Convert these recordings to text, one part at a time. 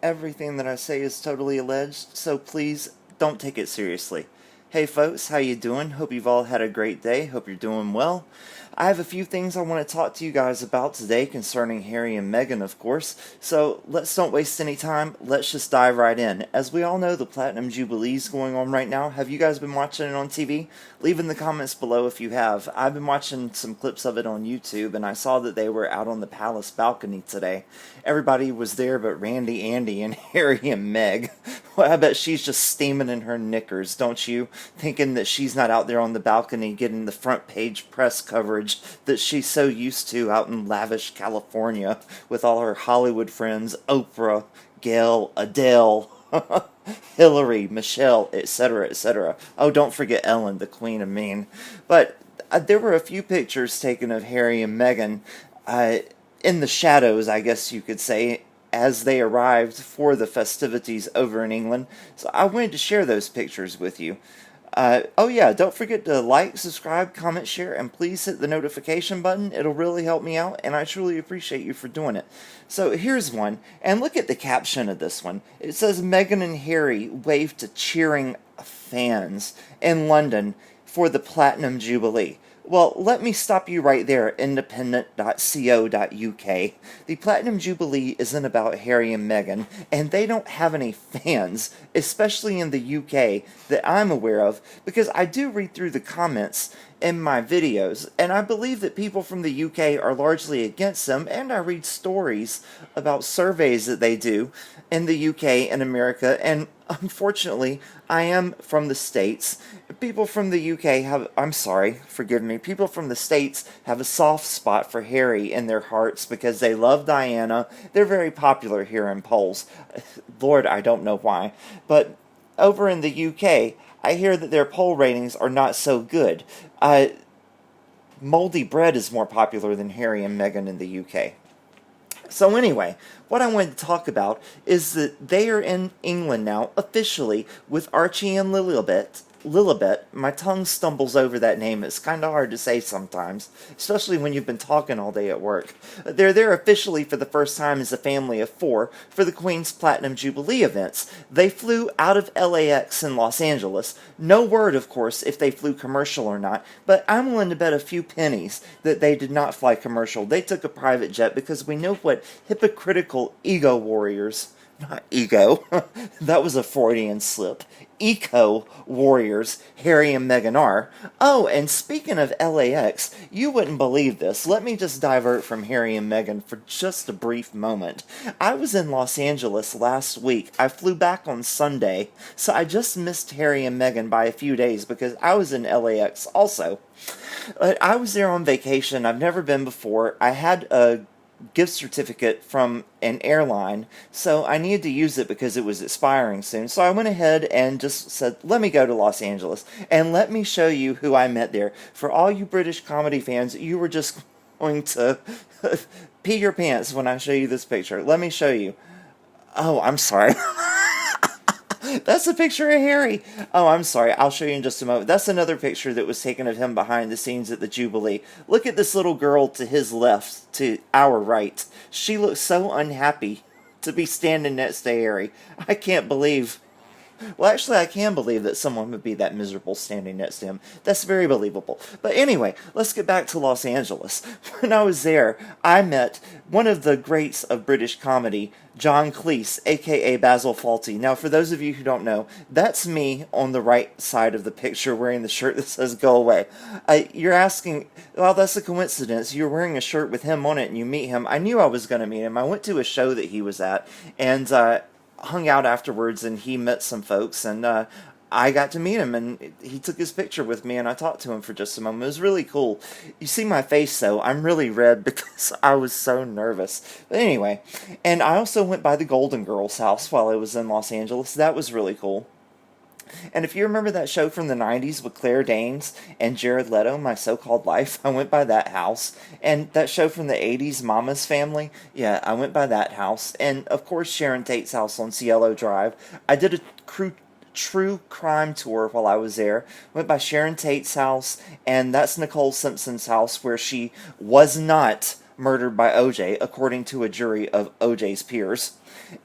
Everything that I say is totally alleged, so please don't take it seriously. Hey folks, how you doing? Hope you've all had a great day. Hope you're doing well. I have a few things I want to talk to you guys about today concerning Harry and Meghan, of course. So let's don't waste any time. Let's just dive right in. As we all know, the Platinum Jubilee is going on right now. Have you guys been watching it on TV? Leave in the comments below if you have. I've been watching some clips of it on YouTube, and I saw that they were out on the palace balcony today. Everybody was there but Randy, Andy, and Harry and Meg. Well, I bet she's just steaming in her knickers, don't you? Thinking that she's not out there on the balcony getting the front page press coverage that she's so used to out in lavish California with all her Hollywood friends, Oprah, Gail, Adele, Hillary, Michelle, etc., etc. Oh, don't forget Ellen, the Queen of Mean. But there were a few pictures taken of Harry and Meghan in the shadows, I guess you could say, as they arrived for the festivities over in England. So I wanted to share those pictures with you. Oh yeah, don't forget to like, subscribe, comment, share, and please hit the notification button. It'll really help me out, and I truly appreciate you for doing it. So here's one, and look at the caption of this one. It says, Meghan and Harry wave to cheering fans in London for the Platinum Jubilee. Well, let me stop you right there, independent.co.uk. The Platinum Jubilee isn't about Harry and Meghan, and they don't have any fans, especially in the UK, that I'm aware of, because I do read through the comments in my videos, and I believe that people from the UK are largely against them, and I read stories about surveys that they do in the UK and America, and unfortunately, I am from the States. People from the UK forgive me, people from the States have a soft spot for Harry in their hearts because they love Diana. They're very popular here in polls. Lord, I don't know why. But over in the UK, I hear that their poll ratings are not so good. Moldy bread is more popular than Harry and Meghan in the UK. So anyway, what I wanted to talk about is that they are in England now, officially, with Archie and Lilibet. Lilibet, my tongue stumbles over that name. It's kind of hard to say sometimes, especially when you've been talking all day at work. They're there officially for the first time as a family of four for the Queen's Platinum Jubilee events. They flew out of LAX in Los Angeles. No word, of course, if they flew commercial or not, but I'm willing to bet a few pennies that they did not fly commercial. They took a private jet because we know what hypocritical ego warriors, not ego, that was a Freudian slip, eco warriors Harry and Meghan are. Oh, and speaking of LAX, you wouldn't believe this. Let me just divert from Harry and Meghan for just a brief moment. I was in Los Angeles last week. I flew back on Sunday, so I just missed Harry and Meghan by a few days because I was in LAX also. I was there on vacation. I've never been before. I had a gift certificate from an airline, so I needed to use it because it was expiring soon. So I went ahead and just said, let me go to Los Angeles and let me show you who I met there. For all you British comedy fans, you were just going to pee your pants when I show you this picture. Let me show you. Oh, I'm sorry. That's a picture of Harry. Oh, I'm sorry. I'll show you in just a moment. That's another picture that was taken of him behind the scenes at the Jubilee. Look at this little girl to his left, to our right. She looks so unhappy to be standing next to Harry. I can't believe... Well, actually, I can believe that someone would be that miserable standing next to him. That's very believable. But anyway, let's get back to Los Angeles. When I was there, I met one of the greats of British comedy, John Cleese, a.k.a. Basil Fawlty. Now, for those of you who don't know, that's me on the right side of the picture wearing the shirt that says go away. You're asking, well, that's a coincidence. You're wearing a shirt with him on it and you meet him. I knew I was going to meet him. I went to a show that he was at, and hung out afterwards, and he met some folks, and I got to meet him, and he took his picture with me, and I talked to him for just a moment. It was really cool. You see my face, though. I'm really red because I was so nervous. But anyway, and I also went by the Golden Girls house while I was in Los Angeles. That was really cool. And if you remember that show from the 90s with Claire Danes and Jared Leto, My So-Called Life, I went by that house. And that show from the 80s, Mama's Family, yeah, I went by that house. And, of course, Sharon Tate's house on Cielo Drive. I did a true crime tour while I was there. Went by Sharon Tate's house, and that's Nicole Simpson's house, where she was not murdered by OJ, according to a jury of OJ's peers.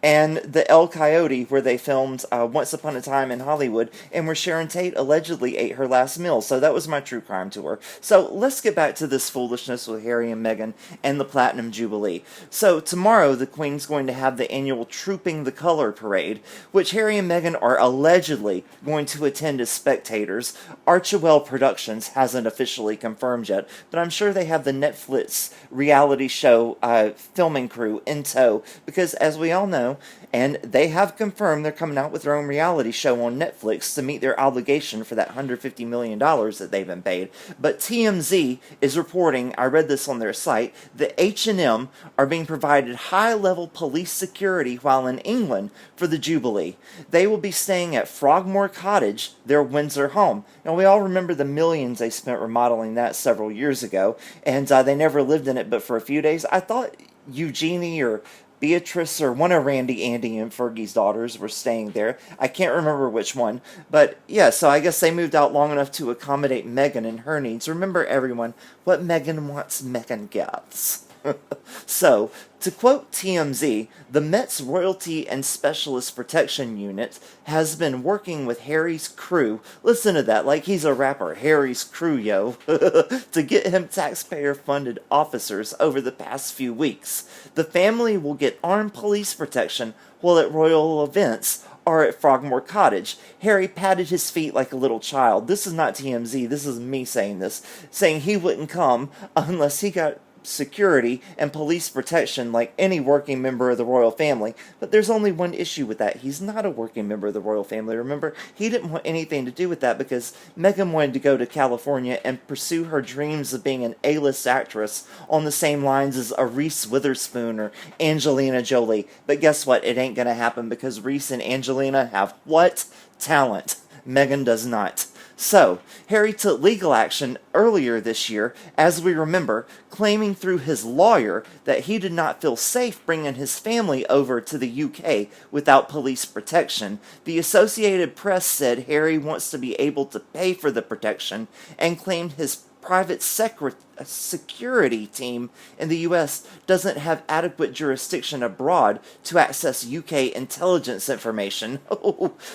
And the El Coyote, where they filmed Once Upon a Time in Hollywood, and where Sharon Tate allegedly ate her last meal. So that was my true crime tour. So let's get back to this foolishness with Harry and Meghan and the Platinum Jubilee. So tomorrow, the Queen's going to have the annual Trooping the Color parade, which Harry and Meghan are allegedly going to attend as spectators. Archewell Productions hasn't officially confirmed yet, but I'm sure they have the Netflix reality show filming crew in tow, because as we all know, and they have confirmed they're coming out with their own reality show on Netflix to meet their obligation for that $150 million that they've been paid. But TMZ is reporting, I read this on their site, that H&M are being provided high-level police security while in England for the Jubilee. They will be staying at Frogmore Cottage, their Windsor home. Now, we all remember the millions they spent remodeling that several years ago, and they never lived in it but for a few days. I thought Eugenie or Beatrice or one of Randy, Andy, and Fergie's daughters were staying there. I can't remember which one. But yeah, so I guess they moved out long enough to accommodate Meghan and her needs. Remember, everyone, what Meghan wants, Meghan gets. So, to quote TMZ, the Met's Royalty and Specialist Protection Unit has been working with Harry's crew, listen to that, like he's a rapper, Harry's crew, yo, to get him taxpayer-funded officers over the past few weeks. The family will get armed police protection while at royal events or at Frogmore Cottage. Harry patted his feet like a little child. This is not TMZ, this is me saying this, saying he wouldn't come unless he got security and police protection like any working member of the royal family. But there's only one issue with that. He's not a working member of the royal family. Remember, he didn't want anything to do with that because Meghan wanted to go to California and pursue her dreams of being an A-list actress on the same lines as a Reese Witherspoon or Angelina Jolie. But guess what? It ain't gonna happen because Reese and Angelina have what? Talent. Meghan does not. So, Harry took legal action earlier this year, as we remember, claiming through his lawyer that he did not feel safe bringing his family over to the UK without police protection. The Associated Press said Harry wants to be able to pay for the protection and claimed his private security team in the U.S. doesn't have adequate jurisdiction abroad to access UK intelligence information.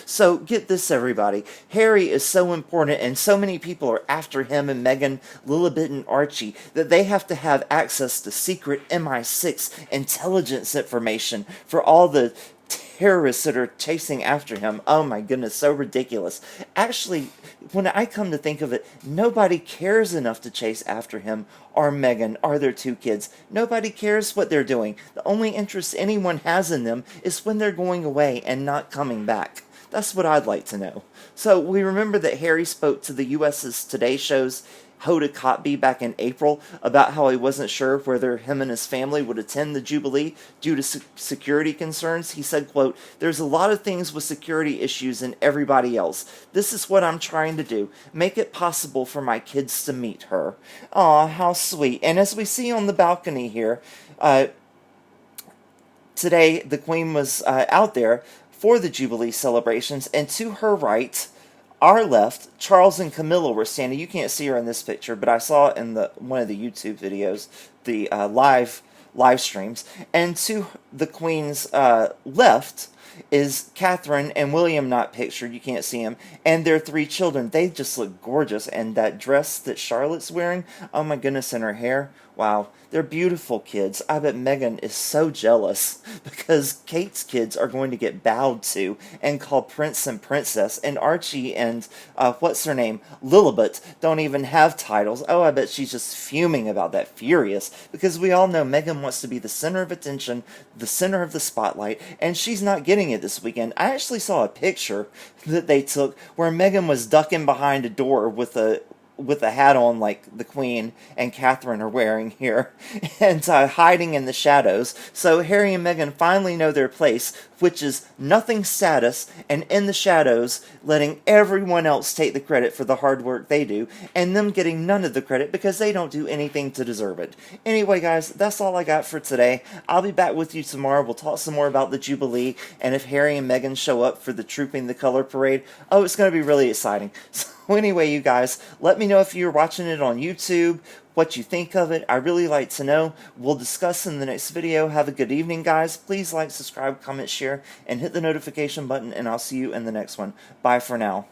So get this, everybody. Harry is so important and so many people are after him and Meghan, Lilibet, and Archie that they have to have access to secret MI6 intelligence information for all the terrorists that are chasing after him. Oh my goodness, so ridiculous. Actually, when I come to think of it, nobody cares enough to chase after him or Meghan or their two kids. Nobody cares what they're doing. The only interest anyone has in them is when they're going away and not coming back. That's what I'd like to know. So we remember that Harry spoke to the US's Today Show's Hoda Kotb back in April about how he wasn't sure whether him and his family would attend the Jubilee due to security concerns. He said, quote, "There's a lot of things with security issues and everybody else. This is what I'm trying to do. Make it possible for my kids to meet her." Aw, how sweet. And as we see on the balcony here, today the Queen was out there for the Jubilee celebrations, and to her right, our left, Charles and Camilla were standing. You can't see her in this picture, but I saw it in one of the YouTube videos, the live streams. And to the Queen's left is Catherine and William, not pictured. You can't see him. And their three children. They just look gorgeous. And that dress that Charlotte's wearing, oh my goodness, and her hair. Wow, they're beautiful kids. I bet Meghan is so jealous because Kate's kids are going to get bowed to and called Prince and Princess, and Archie and, what's her name, Lilibet, don't even have titles. Oh, I bet she's just fuming about that, furious, because we all know Meghan wants to be the center of attention, the center of the spotlight, and she's not getting it this weekend. I actually saw a picture that they took where Meghan was ducking behind a door with a hat on like the Queen and Catherine are wearing here, and hiding in the shadows. So Harry and Meghan finally know their place, which is nothing status and in the shadows, letting everyone else take the credit for the hard work they do, and them getting none of the credit because they don't do anything to deserve it. Anyway, guys, that's all I got for today. I'll be back with you tomorrow. We'll talk some more about the Jubilee, and if Harry and Meghan show up for the Trooping the Color parade, oh, it's going to be really exciting. So anyway, you guys, let me know if you're watching it on YouTube, what you think of it. I really like to know. We'll discuss in the next video. Have a good evening, guys. Please like, subscribe, comment, share, and hit the notification button, and I'll see you in the next one. Bye for now.